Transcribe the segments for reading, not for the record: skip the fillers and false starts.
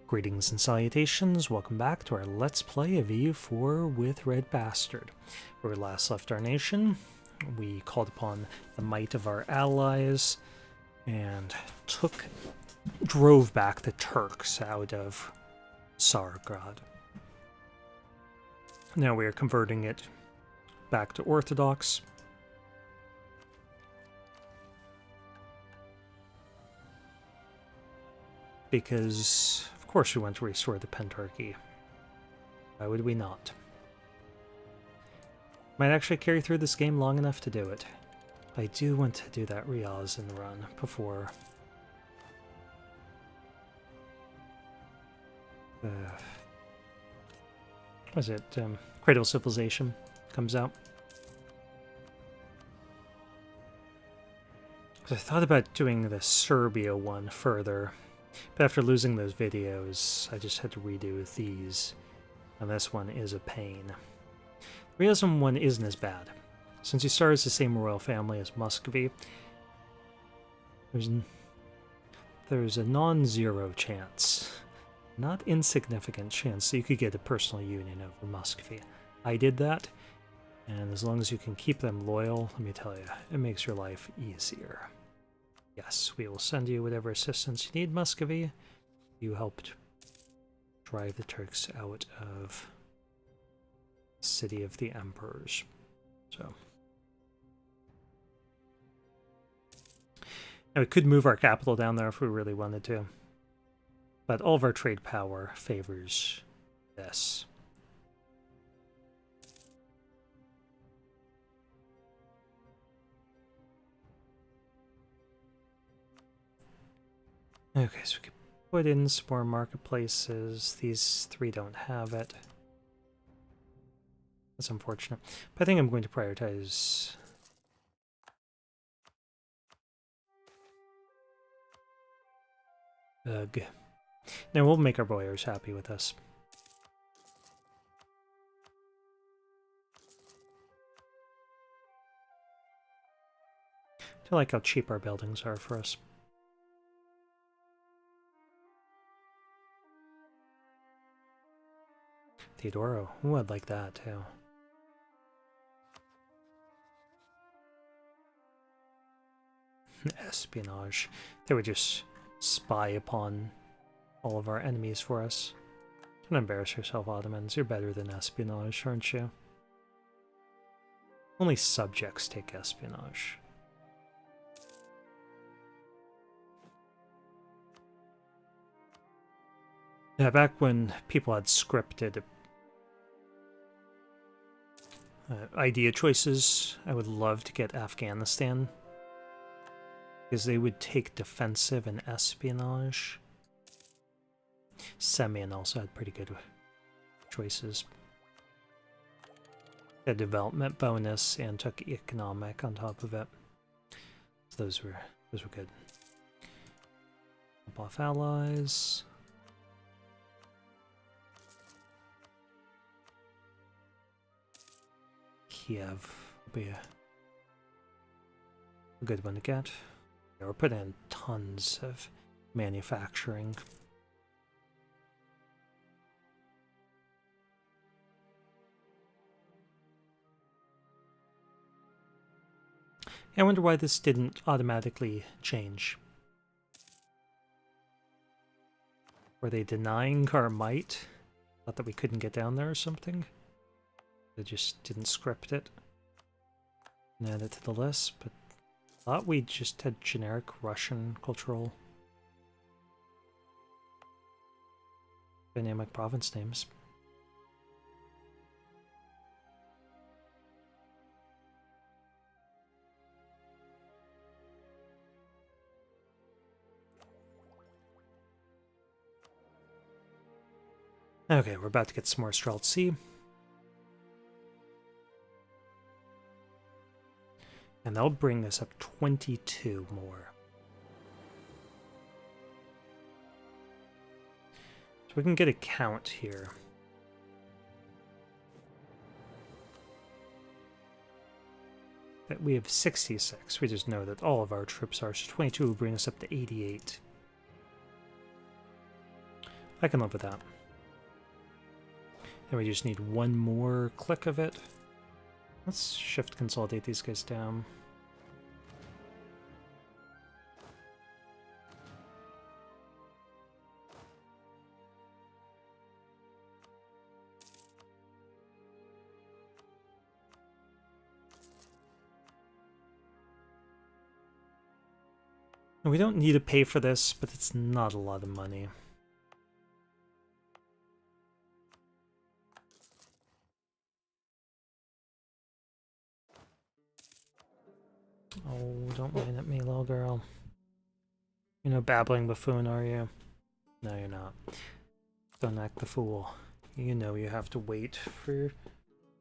Greetings and salutations, welcome back to our Let's Play of EU4 with RedBstrd. Where we last left our nation, we called upon the might of our allies and drove back the Turks out of Tsargrad. Now we are converting it back to Orthodox. Because, of course, we want to restore the Pentarchy. Why would we not? Might actually carry through this game long enough to do it. But I do want to do that Ryazan run before... what is it? Cradle Civilization comes out. I thought about doing the Serbia one further. But after losing those videos, I just had to redo these, and this one is a pain. The Ryazan one isn't as bad. Since he stars the same royal family as Muscovy, there's a non-zero chance, not insignificant chance, that you could get a personal union over Muscovy. I did that, and as long as you can keep them loyal, let me tell you, it makes your life easier. Yes, we will send you whatever assistance you need, Muscovy. You helped drive the Turks out of the City of the Emperors. So. Now we could move our capital down there if we really wanted to. But all of our trade power favors this. Okay, so we can put in some more marketplaces. These three don't have it. That's unfortunate. But I think I'm going to prioritize... Ugh. Now we'll make our boyars happy with us. I like how cheap our buildings are for us. Theodoro. Ooh, I'd like that, too. Espionage. They would just spy upon all of our enemies for us. Don't embarrass yourself, Ottomans. You're better than espionage, aren't you? Only subjects take espionage. Yeah, back when people had scripted idea choices, I would love to get Afghanistan, because they would take defensive and espionage. Semyon also had pretty good choices. A development bonus and took economic on top of it. So those were good. Buff allies. Kiev will be a good one to get. Yeah, we're putting in tons of manufacturing. I wonder why this didn't automatically change. Were they denying our might? Thought that we couldn't get down there or something? They just didn't script it and add it to the list, but I thought we just had generic Russian cultural dynamic province names. Okay, we're about to get some more streltsy. And that'll bring us up 22 more. So we can get a count here. that we have 66. We just know that all of our troops are. So 22 will bring us up to 88. I can live with that. And we just need one more click of it. Let's shift consolidate these guys down. And we don't need to pay for this, but it's not a lot of money. Oh, don't whine at me, little girl. You're no babbling buffoon, are you? No, you're not. Don't act the fool. You know you have to wait for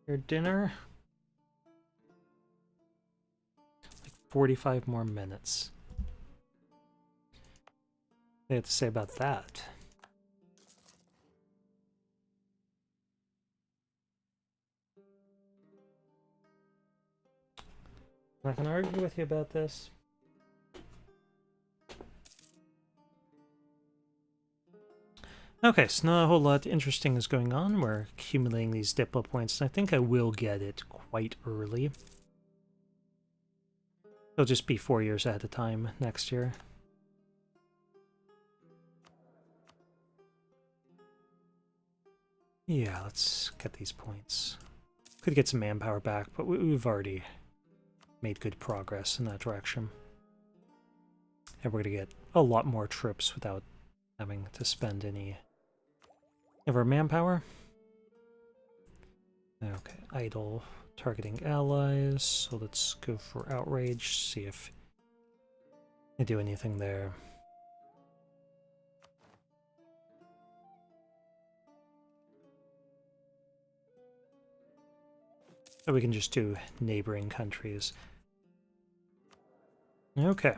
your dinner. Like 45 more minutes. What do you have to say about that? I'm not going to argue with you about this. Okay, so not a whole lot interesting is going on. We're accumulating these Diplo points, and I think I will get it quite early. It'll just be 4 years ahead of time next year. Yeah, let's get these points. Could get some manpower back, but we've already made good progress in that direction. And we're going to get a lot more troops without having to spend any of our manpower. Okay, idle targeting allies. So let's go for outrage, see if they do anything there. So we can just do neighboring countries. Okay.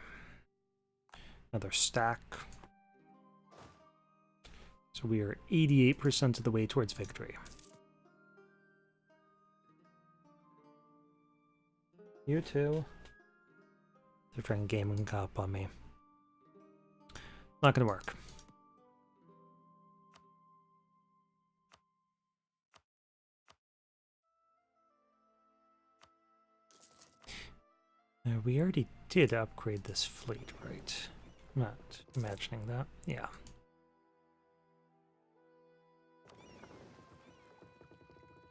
Another stack. So we are 88% of the way towards victory. You too. They're trying gaming cop on me. Not gonna work. We already did upgrade this fleet, right? I'm not imagining that. Yeah.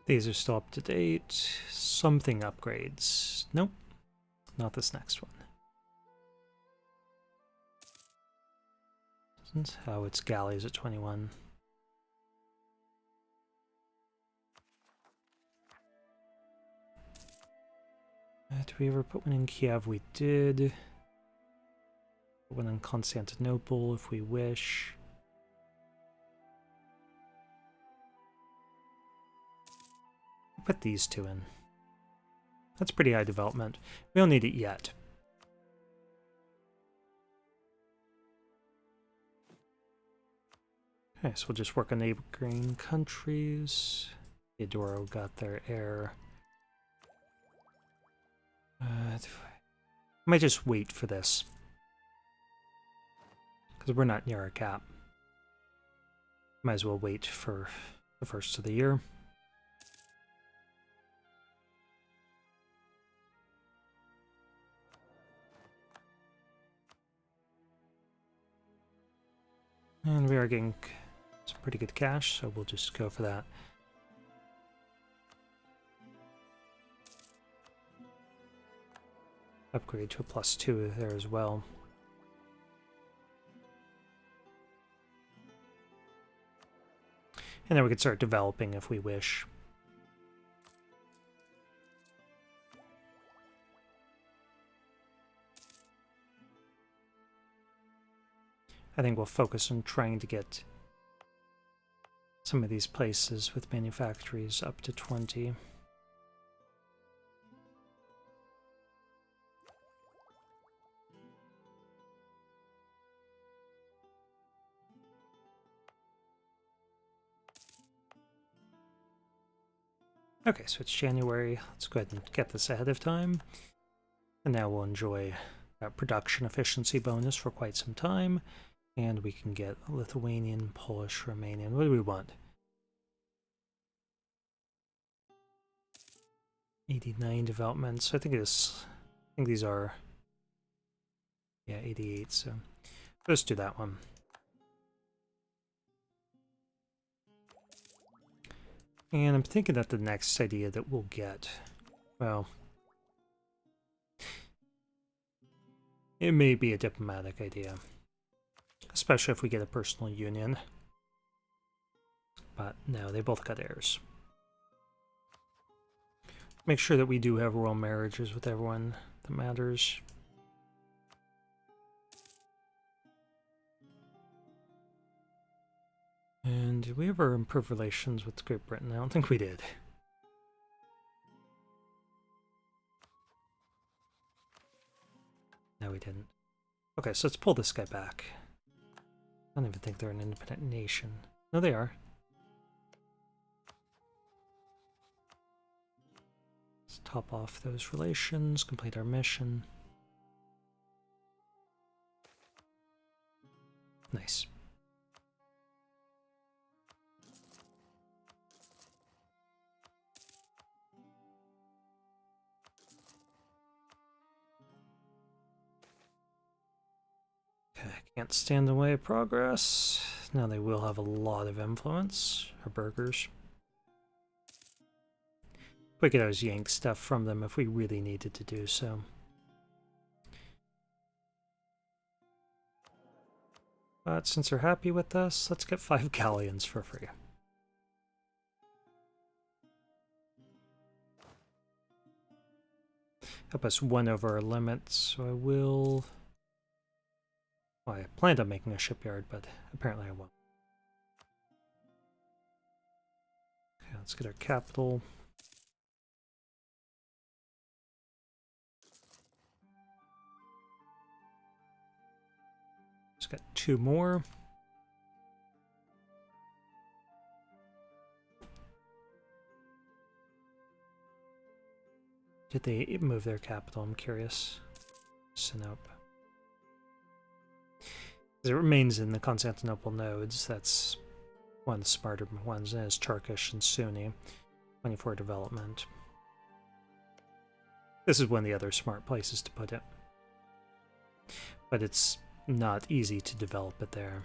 These are still up to date. Something upgrades. Nope. Not this next one. Oh, it's galleys at 21. Did we ever put one in Kiev? We did. Put one in Constantinople if we wish. Put these two in. That's pretty high development. We don't need it yet. Okay, so we'll just work on neighboring countries. Theodoro got their heir. I might just wait for this. Because we're not near our cap. Might as well wait for the first of the year. And we are getting some pretty good cash, so we'll just go for that. Upgrade to a +2 there as well. And then we can start developing if we wish. I think we'll focus on trying to get some of these places with manufactories up to 20. Okay, so it's January. Let's go ahead and get this ahead of time. And now we'll enjoy that production efficiency bonus for quite some time. And we can get Lithuanian, Polish, Romanian. What do we want? 89 developments. I think these are, yeah, 88. So let's do that one. And I'm thinking that the next idea that we'll get, well, it may be a diplomatic idea, especially if we get a personal union. But no, they both got heirs. Make sure that we do have royal marriages with everyone that matters. And did we ever improve relations with Great Britain? I don't think we did. No, we didn't. Okay, so let's pull this guy back. I don't even think they're an independent nation. No, they are. Let's top off those relations, complete our mission. Nice. Can't stand the way of progress. Now they will have a lot of influence. Our burghers. We could always yank stuff from them if we really needed to do so. But since they're happy with us, let's get 5 galleons for free. Help us 1 over our limit, so I will... Well, I planned on making a shipyard, but apparently I won't. Okay, let's get our capital. Just got 2 more. Did they move their capital? I'm curious. So nope. It remains in the Constantinople nodes. That's one of the smarter ones. It is Turkish and Sunni. 24 development. This is one of the other smart places to put it. But it's not easy to develop it there.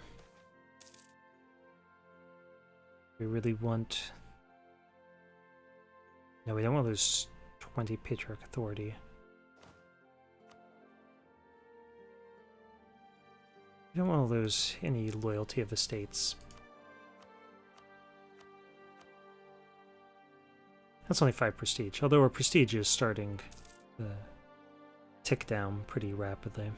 We really want... No, we don't want to lose 20 Patriarch Authority. We don't want to lose any loyalty of estates. That's only 5 prestige, although our prestige is starting to tick down pretty rapidly.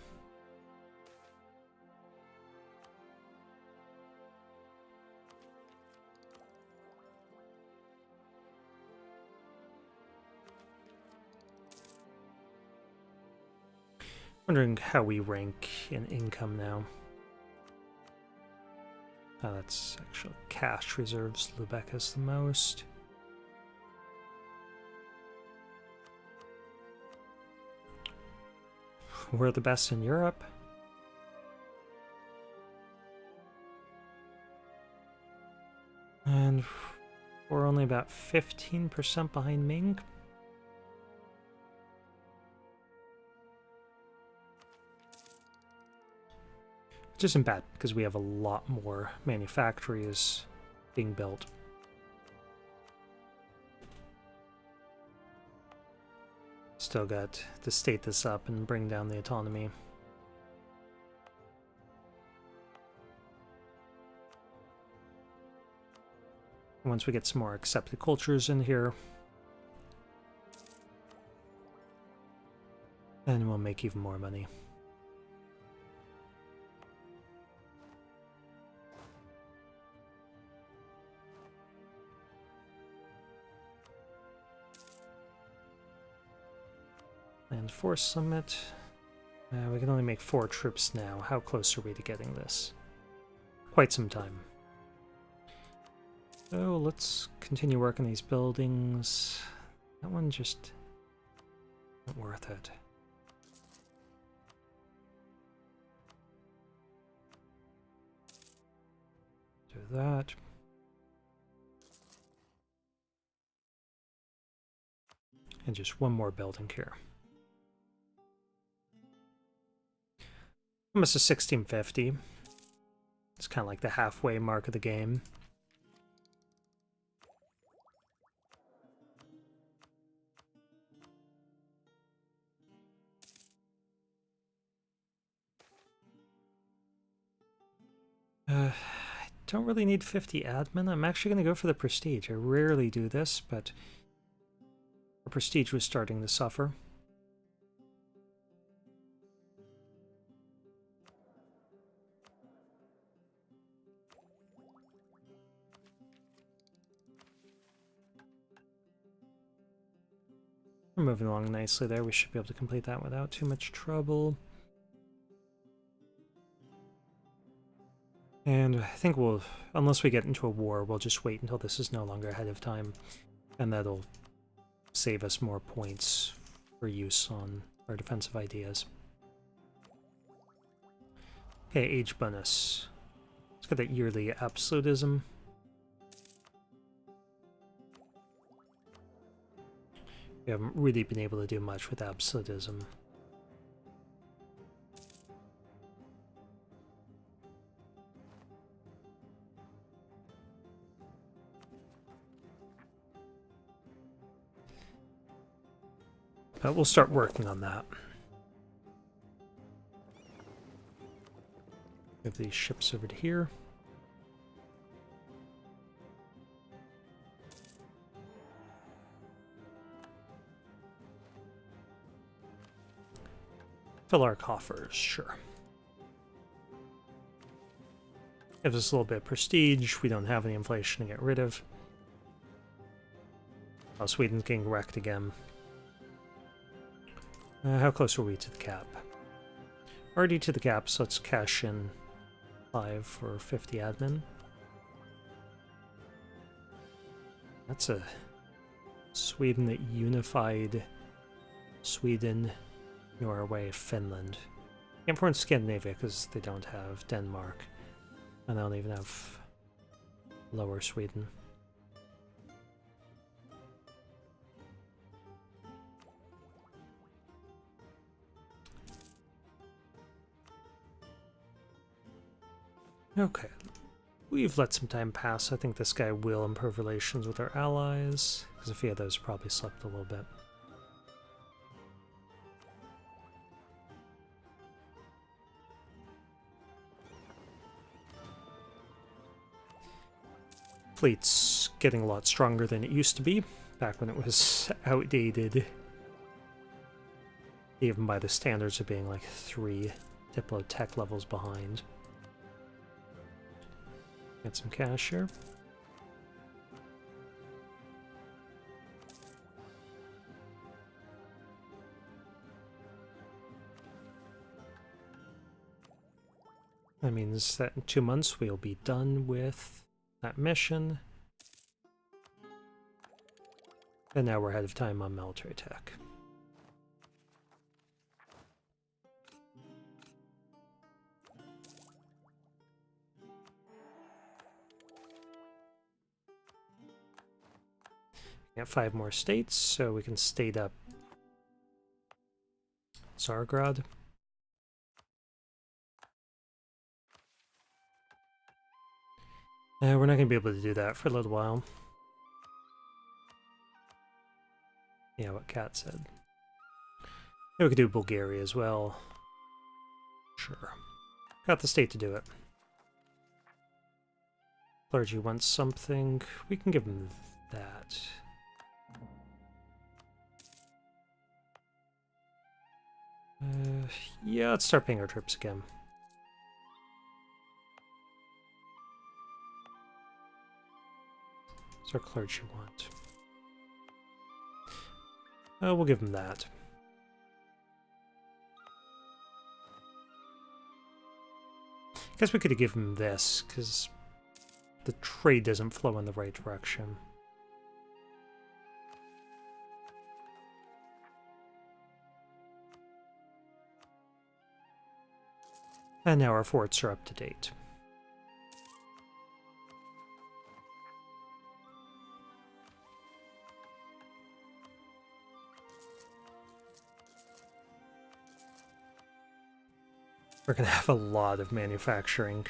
Wondering how we rank in income now. Oh, that's actual cash reserves. Lubeck has the most. We're the best in Europe. And we're only about 15% behind Ming. Which isn't bad, because we have a lot more manufactories being built. Still got to state this up and bring down the autonomy. Once we get some more accepted cultures in here, then we'll make even more money. Land force limit. We can only make 4 troops now. How close are we to getting this? Quite some time. So let's continue working these buildings. That one just isn't worth it. that. And just one more building here. Almost a 1650. It's kind of like the halfway mark of the game. I don't really need 50 admin. I'm actually going to go for the prestige. I rarely do this, but the prestige was starting to suffer. We're moving along nicely there. We should be able to complete that without too much trouble. And I think we'll, unless we get into a war, we'll just wait until this is no longer ahead of time. And that'll save us more points for use on our defensive ideas. Okay, age bonus. Let's get that yearly absolutism. We haven't really been able to do much with absolutism. But we'll start working on that. Move these ships over to here. Fill our coffers, sure. Gives us a little bit of prestige. We don't have any inflation to get rid of. Oh, Sweden's getting wrecked again. How close are we to the cap? Already to the cap, so let's cash in 5 for 50 admin. That's a Sweden that unified Sweden, Norway, Finland. Important Scandinavia because they don't have Denmark. And they don't even have Lower Sweden. Okay, we've let some time pass. I think this guy will improve relations with our allies, because a few of those probably slept a little bit. Fleet's getting a lot stronger than it used to be, back when it was outdated. Even by the standards of being like 3 Diplo tech levels behind. Get some cash here. That means that in 2 months we'll be done with that mission. And now we're ahead of time on military tech. Got 5 more states, so we can state up Tsargrad. We're not going to be able to do that for a little while. Yeah, what Kat said. Yeah, we could do Bulgaria as well. Sure. Got the state to do it. Clergy wants something. We can give them that. Yeah, let's start paying our troops again. What's our clergy want? We'll give them that. Guess we could have given them this, because the trade doesn't flow in the right direction. And now our forts are up to date. We're going to have a lot of manufacturing.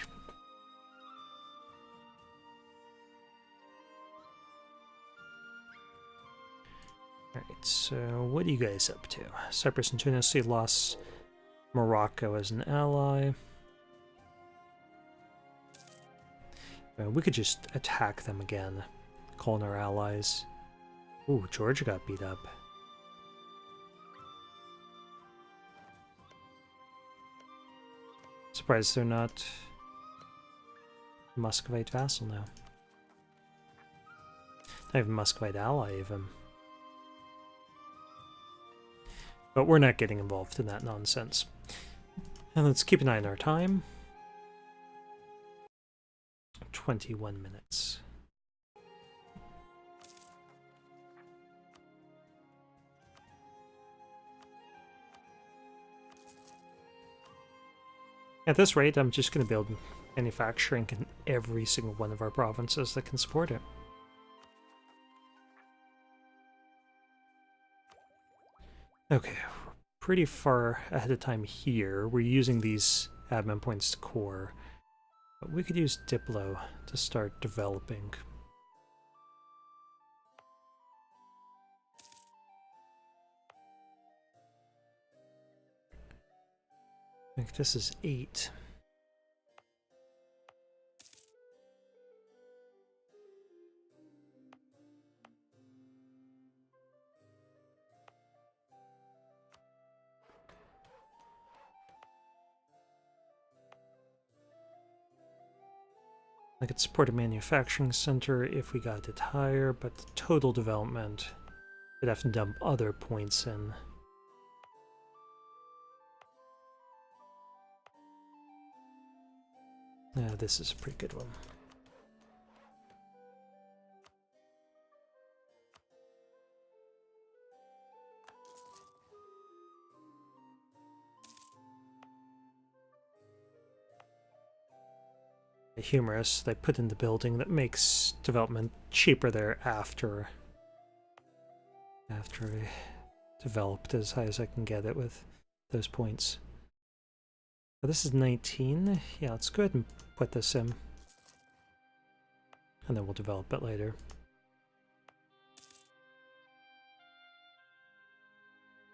Alright, so what are you guys up to? Cyprus and Tunisia lost Morocco as an ally. We could just attack them again, calling our allies. Ooh, Georgia got beat up. Surprised they're not Muscovite vassal now. Not even Muscovite ally, even. But we're not getting involved in that nonsense. And let's keep an eye on our time. 21 minutes. At this rate, I'm just going to build manufacturing in every single one of our provinces that can support it. Okay, we're pretty far ahead of time here. We're using these admin points to core. But we could use Diplo to start developing. I think this is 8. I could support a manufacturing center if we got it higher, but the total development, we'd have to dump other points in. Yeah, this is a pretty good one. Humorous, they put in the building that makes development cheaper there after I developed as high as I can get it with those points. But this is 19. Yeah, let's go ahead and put this in. And then we'll develop it later.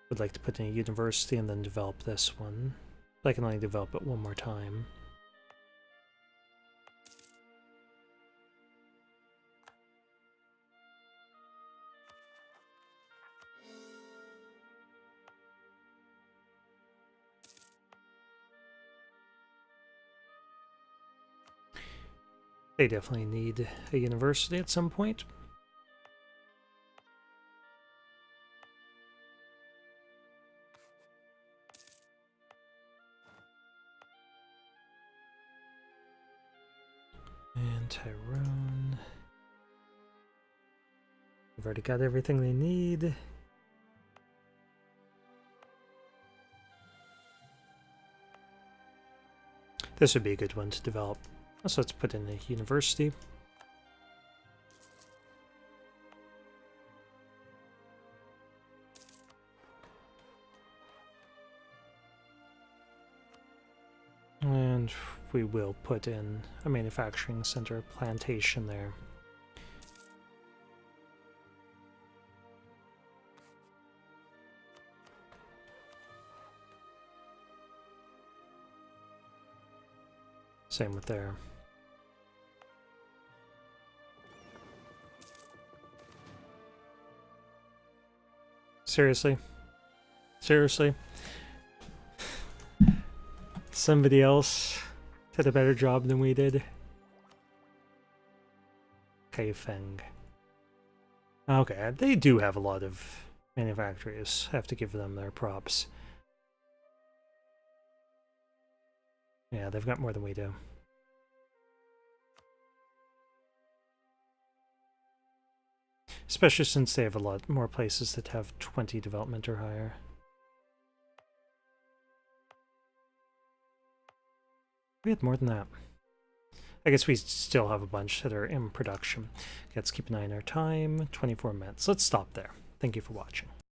Would like to put in a university and then develop this one. I can only develop it one more time. They definitely need a university at some point. And Tyrone. We've already got everything they need. This would be a good one to develop. So let's put in a university. And we will put in a manufacturing center, plantation there. Same with there. Seriously? Seriously? Somebody else did a better job than we did? Kaifeng. Okay, they do have a lot of manufacturers. I have to give them their props. Yeah, they've got more than we do. Especially since they have a lot more places that have 20 development or higher. We had more than that. I guess we still have a bunch that are in production. Okay, let's keep an eye on our time. 24 minutes. Let's stop there. Thank you for watching.